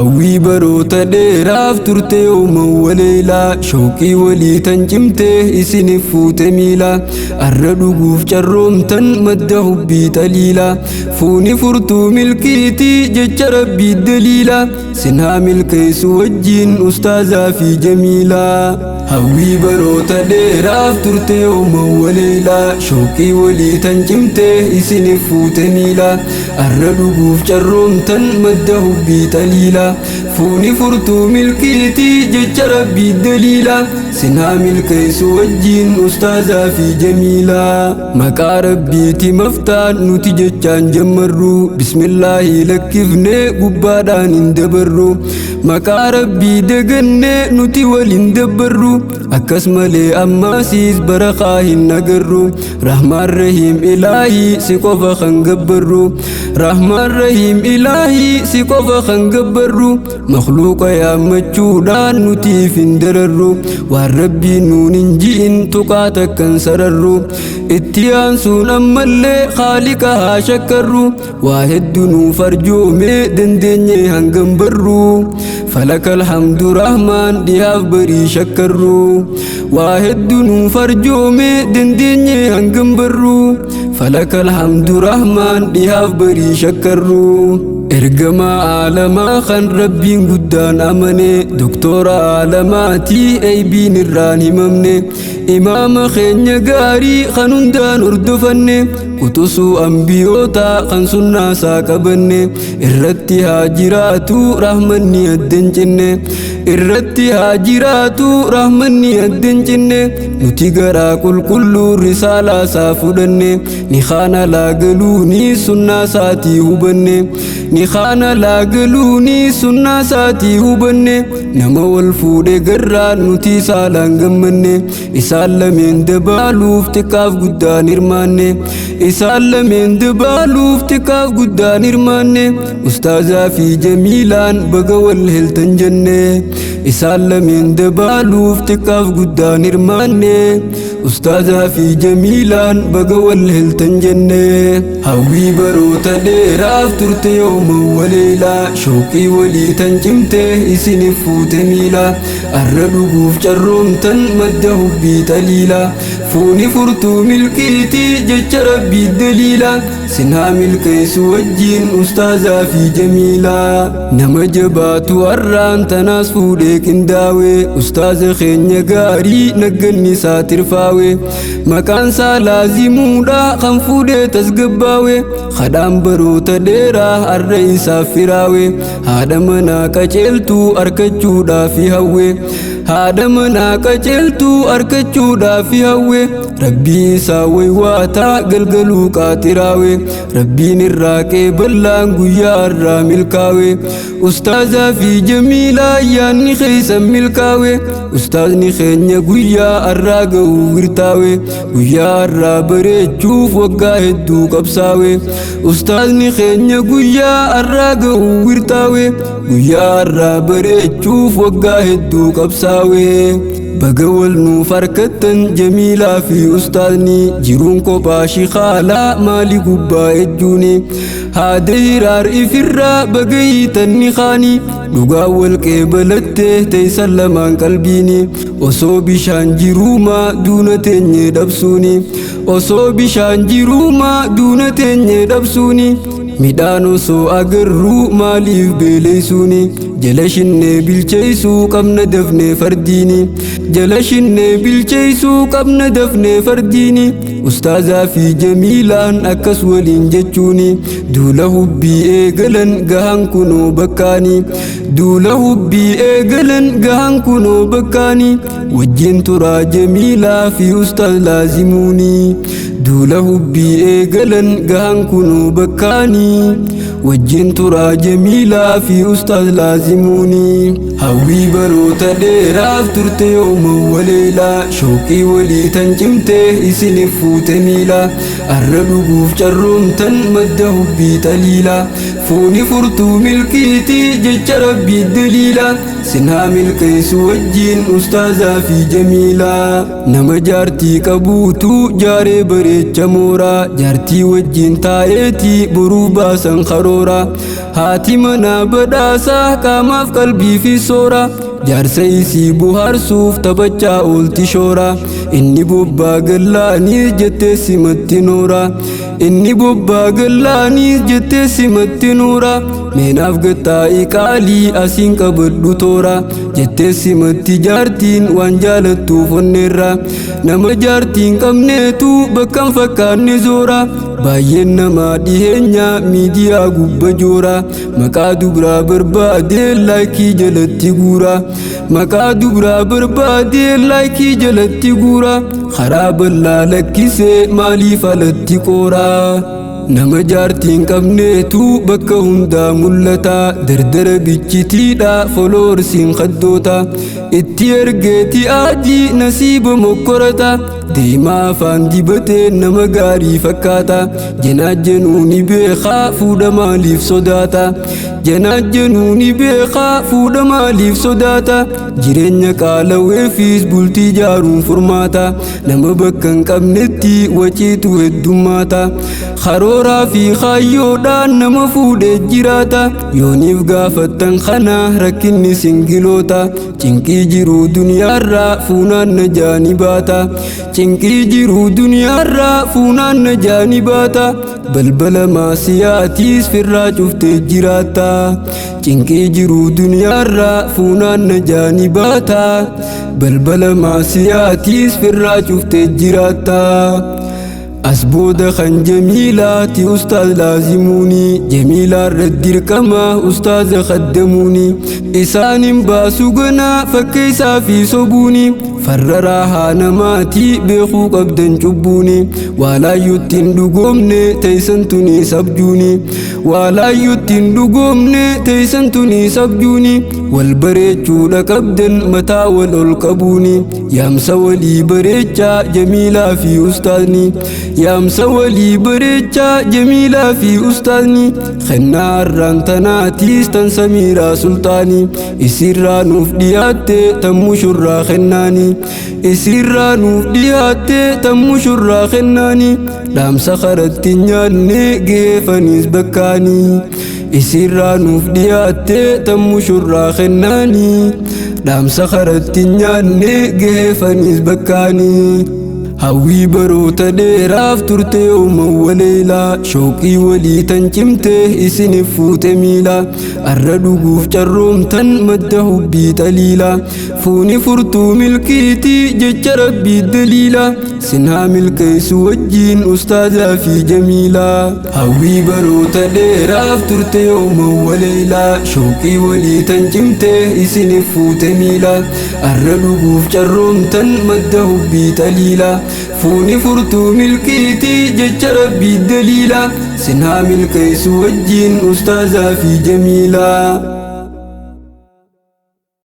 Hawwii baroota dheeraaf turte uuma waleelaa shawqii walii tan cimtee isiniif fuute miilaa arra dhuguuf carroomtan madda hubbii xaliilaa fuuni furtuu milkiitii jecha rabbii daliilaa sinaa milkeessu wajjiin ustaazaa fi jamiilaa. Hawwii baroota dheeraaf turte uuma waleelaa shawqii walii tan cimtee isiniif fuute miilaa arra dhuguuf carroomtan madda hubbii xaliilaa fuuni furtuu milkiitii jecha rabbii daliilaa sinaa milkeessu wajjiin ustaazaa fi jamiilaa. Maqaa rabbiiti maftaan nuti jechaan jammarru bismillaahi lakkifnee gubbaadhaan hin dabarru maqaa rabbii dagannee nuti waliin dabbarru akkas malee ammaasiis barakaa hin agarru rahmaan rahiim ilaahii si qofa kan gabbarru rahmaan rahiim ilaahii si qofa kan gabbarru makhluuqa yaammachuudhaan nutiif hin dararru waan rabbiin nuun hin ji'in tuqaa takkan sararru itti aansuun ammallee khaaliqa haa shakkarru waa hedduu nuuf arjoomee dandeenye hangam barru falakal hamdu rahmaan dhiyaaf barii shakkarru waa hedduu nuuf arjoomee dandeenye hangam barru falakal hamdu rahmaan dhiyaaf barii shakkarru. Ergamaa aalamaa kan rabbiin guddaan amane doktora aalamaatii eeybiin irraan himamne imaama keenya gaarii kan hundaan hordofanne utusuu ambiyoota kan sunnaasaa qabanne irratti haa jiraatu rahmanni addan cinne irratti haa jiraatu rahmanni addan cinne nuti garaa qulqulluu risaalaasaa fudhanne ni khaana laagaluuni sunnaasaatii hubanne ni khaana laagaluuni sunnaasaatii hubanne nama wal fuudhe garraa nuti saalaan gammanne isaan lameen dabaaluuf xiqqaaf guddaan hirmaanne isaan lameen dabaaluuf xiqqaaf guddaan hirmaanne ustaazaa fi jamiilaan baga wal heltan jenne isaan lameen dabaaluuf xiqqaaf guddaan hirmaanne ustaazaa fi jamiilaan baga wal heltan jenne. Hawwii baroota dheeraaf turte yooma waleelaa shawqii walii tan cimtee isiniif fuute miilaa arra dhuguuf carroomtan madda hubbii xaliilaa fuuni furtuu milkiitii jecha rabbii daliilaa sinaa milkeessu wajjiin ustaazaa fi jamiilaa. Nama jabaatu har'aan tanaas fuudhee qindaawee ustaaza keenya gaarii nagganni isaa tirfaawee maqaansaa laazimuudha kan fuudhee tasgabbaawee kadhaan baroota dheeraa har'a isaaf firaawee haadha manaa qaceeltuu argachuudhaaf hawwee haadha manaa qaceeltuu argachuudhaaf hawwee rabbii isaa waywaataa galgaluu qaatiraawee rabbiin irraa qeeballaan guyyaa irraa milkaawee ustaazaa fi jamiilaa ayyaanni keeysan milkaawee ustaazni keenya guyyaa irraa ga'uu wirtaawee guyyaa irraa bareechuuf waggaa hedduu qabsaawee ustaazni keenya guyyaa irraa ga'uu wirtaawee guyyaa irraa bareechuuf waggaa hedduu qabsaawee. Baga wal nuuf harkattan jamiilaa fi ustaazni jiruun kophaa shikhaalaa maali gubbaa ejjuuni haada hiraar ifirraa baga hiitan ni kaani dhugaa wal qeebalattee teeysan lamaan qalbiini osoo bishaan jiruumaa duuna teenye dhabsuuni osoo bishaan jiruumaa duuna teenye dhabsuuni midhaan osoo agarruu maaliif beeleysuuni jala shinnee bilcheeysuu qabna dafnee fardiini jala shinnee bilcheeysuu qabna dafnee fardiini ustaazaa fi jamiilaan akkas waliin jechuuni duula hubbii eegalan gahan kunoo bakkaani duula hubbii eegalan gahan kunoo bakkaani wajjin turaa jamiilaa fi ustaaz laazimuuni duula hubbii eegalan gahan kunoo bakkaani wajjin turaa jamiilaa fi ustaaz laazimuuni. Hawwii baroota dheeraaf turte yooma waleelaa shawqii walii tan cimtee isiniif fuute miilaa arra dhuguuf carroomtan madda hubbii xaliilaa fuuni furtuu milkiitii jecha rabbii daliila sinaa milkeessu wajjiin ustaazaa fi jamiilaa nama jaartii qabuutu jaaree bareecha mooraa jaartii wajjiin taa'eetii boruu baasan karoora haati manaa badhaasaa qaamaaf qalbii fi soora jaarsa isii buhaarsuuf taphachaa oolti shoora inni bobbaa gallaaniis jettee simatti noora inni bobbaa gallaaniis jettee simatti noora meenaaf gattaa'ii qaalii asiin qabadhu toora jettee simatti jaartiin waan jaalattuuf onneerra nama jaartiin qabneetu bakkan fakkaanne zoora baay'een namaa dhiheenya miidiyaa gubba joora maqaa dubraa barbaadee laayikii jalatti guura maqaa dubraa barbaadee laayikii jalatti guura karaa bal'aa lakkisee maaliif alatti qoora nama jaartiin qabneetu bakka hundaa mul'ata dardara bichitiidha foloorsiin qaddoota itti ergeeti aadii nasiiba mokkorata deemaa afaan dibatee nama gaarii fakkaata janaajjanuuni beekaa fuudha maaliif sodaata janaajjanuuni beekaa fuudha maaliif sodaata jireenya qaalaweefis bultii jaaruun furmaata nama bakka hin qabnetti waciitu heddummaata karooraa fi kaayyoodhaan nama fuudhee jiraata yooniif gaafattan kana rakkinni singiloota cinqii jiruu duniyaarraa fuunaan na jaani baata cinqii jiruu duniyaarraa fuunaan na jaani baata balbala maasiyaatiis firraa cuftee jiraata cinqii jiruu duniyaarraa fuunaan na jaani baata balbala maasiyaatiis firraa cuftee jiraata asbooda kan jamiilaati ustaaz laazimuuni jamiilaa raddirqama ustaaza qaddamuuni isaanin baasu ganaa fakka isaa fi sobuuni farra raahaa namaatii beekuu qabdan cubbuuni waalaayyuttiin dhugoomne teeysan tunii sabjuuni waalaayyuttiin dhugoomne teeysan tunii sabjuuni wal bareechuudha qabdan mataa wal ol qabuuni yaamsa walii bareechaa jamiilaa fi ustaazni yaamsa walii bareechaa jamiilaa fi ustaazni kennaa har'aan tanaatiis tan samiiraa sultaanii isirraa nuuf dhiyaatte tan mushurraa kennaanii isirraa nuuf dhiyaatte tan mushurraa kennaanii dhaamsa karatti nyaanne geefaniis bakkaanii isirraa nuuf dhiyaatte tan mushurraa kennaanii dhaamsa karatti nyaanne geefaniis bakkaanii hawwii baroota dheeraaf turte yooma waleelaa shooqii walii tan cimte isiniif fuute miila arra dhuguuf carroomtan madda hubbii xaliila fuuni furtuu milkiitii jecha rabbii daliila sinaa milkeessu wajjiin ustaazaa fi jamiilaa hawwii baroota dheeraaf turte yooma waleelaa shooqii walii tan cimte isiniif fuute miila arra dhuguuf carroomtan madda hubbii xaliila fuuni furtuu milkiitii jecha rabbii daliila sinaa milkeessu wajjiin ustaazaa fi jamiilaa